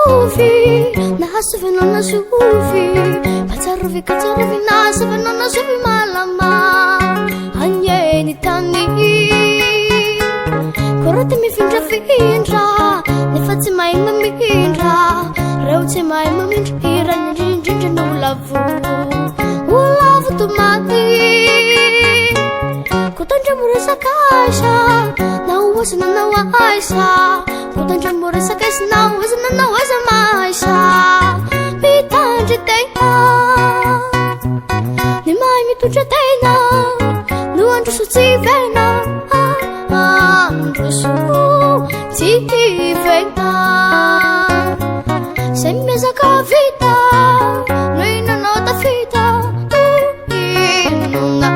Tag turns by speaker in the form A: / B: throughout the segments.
A: كتروفي نحسف إنه نشوفي كتروفي كتروفي نحسف إنه نشوفي مالما هنيني تاني كرتمي فينجا فينجا نفتي ماي ممينجا روتي ماي ممينجا إيران جنجا نولافو ولافو تماتي كتنجا مرسا كاشا نوزنا نوايسا كتنجا مرسا كاشا نوزنا نوايسا مايسا بيتانجا تينا نماي ميتو جاتينا نوانجو سوتي فينا Sem mesa cavita, reina nota fita, inuna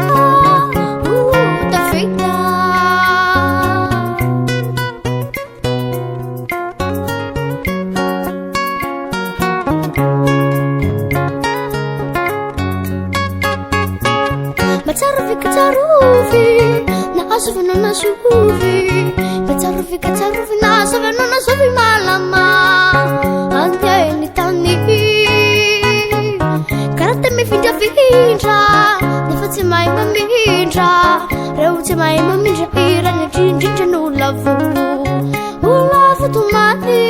A: da fita. Matarufi katarufi, na asufina na shufi. كتروفي كتروفي ناسف إنه ناسوفي مالما أنتيني تاني كرتمي فينجا فينجا نفتي ماي ممينجا روتي ماي ممينجا إيران جنجا نولافو ولافو تماتي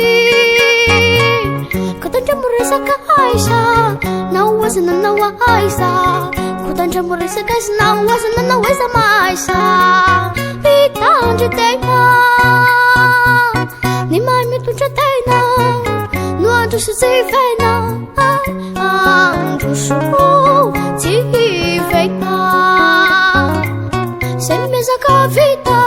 A: كتنجا مريسا كايشا نوزنا نوايسا كتنجا مريسا كايشا نوزنا نوايسا مايسا بيتانجا تينا نماي ميتو جاتينا نوانجو سوتي فينا أنجو سوتي فينا سمي زكا فيتا